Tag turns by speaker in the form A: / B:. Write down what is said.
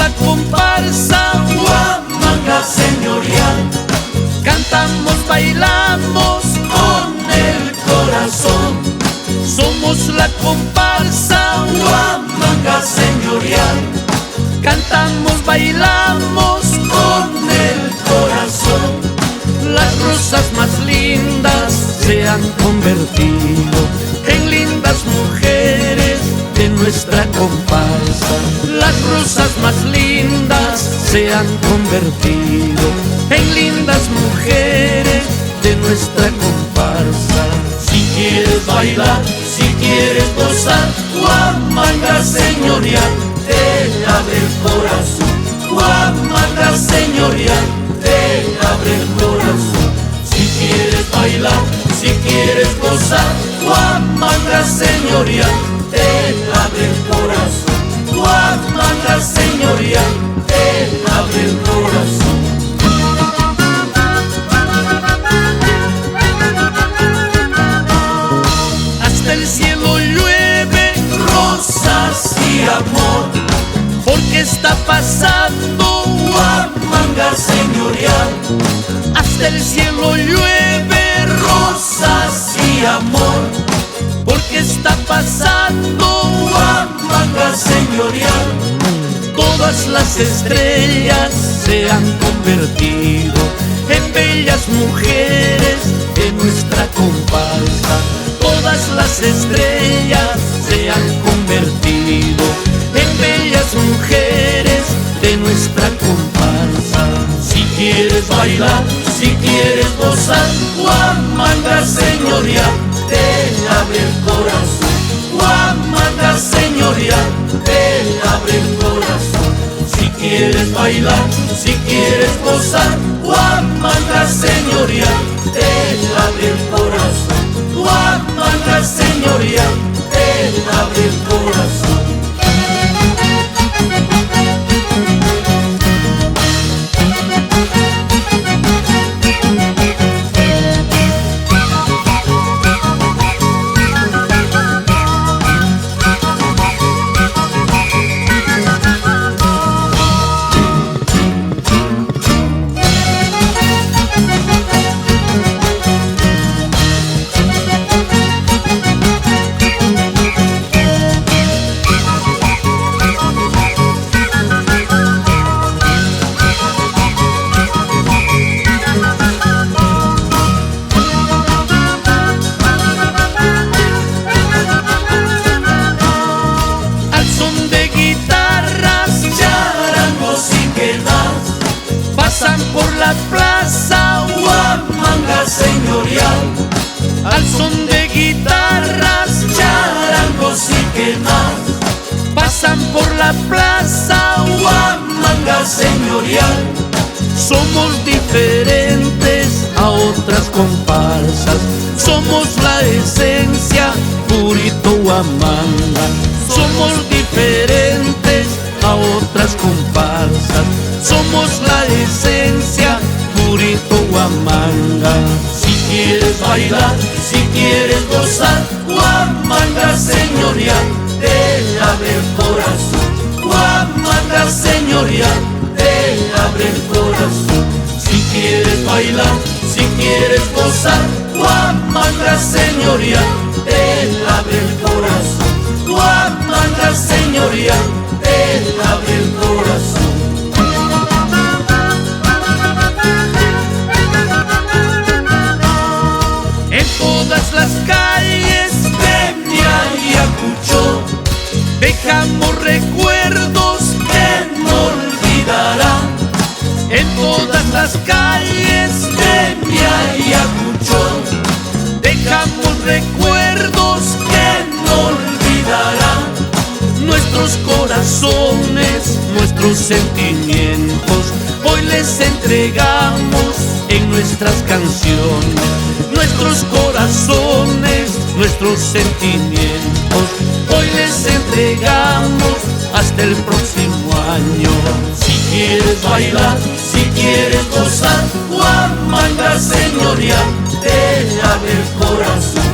A: la comparsa
B: Huamanga señorial.
A: cantamos, bailamos
B: Con el corazón.
A: somos la comparsa
B: Huamanga señorial.
A: cantamos, bailamos
B: Con el corazón.
A: las rosas más lindas se han convertido en lindas mujeres de nuestra comparsa. Las rosas más lindas se han convertido en lindas mujeres de nuestra comparsa.
B: Si quieres bailar, si quieres gozar, Huamanga señorial, te abre el corazón. Huamanga señorial, te abre el corazón. Si quieres bailar, si quieres gozar, Huamanga señorial, te abre el corazón. Huamanga señorial, te abre el corazón.
A: Hasta el cielo llueve
B: Rosas y amor,
A: porque está pasando.
B: Huamanga señorial.
A: Hasta el cielo llueve
B: Rosas y amor,
A: porque está pasando.
B: Huamanga señorial.
A: Todas las estrellas se han convertido en bellas mujeres de nuestra comparsa. Todas las estrellas se han convertido en bellas mujeres de nuestra comparsa.
B: Si quieres bailar, si quieres gozar, Huamanga señorial, te abre el corazón. Huamanga señorial, te abre el corazón. Si quieres bailar, si quieres gozar, Huamanga señorial, te abre el corazón. Huamanga señorial, te abre el corazón.
A: Pasan por la plaza
B: Huamanga señorial,
A: al son de guitarras,
B: charangos y quenas.
A: pasan por la plaza
B: Huamanga señorial.
A: Somos diferentes a otras comparsas, somos la esencia purito Huamanga. Somos diferentes a otras comparsas, somos la esencia purito Huamanga.
B: Si quieres bailar, si quieres gozar, Huamanga señorial, te abre el corazón. Huamanga señorial, te abre el corazón. Si quieres bailar, si quieres gozar, Huamanga señorial, te abre el corazón. Huamanga señorial, te abre el corazón.
A: En todas las calles
B: de Ayacucho
A: dejamos recuerdos
B: que no olvidarán.
A: en todas las calles
B: De Ayacucho
A: dejamos recuerdos
B: que no olvidarán.
A: nuestros corazones, nuestros sentimientos, hoy les entregamos en nuestras canciones. Nuestros corazones, nuestros sentimientos, hoy les entregamos hasta el próximo año.
B: Si quieres bailar, si quieres gozar, Huamanga señorial, te abre el corazón.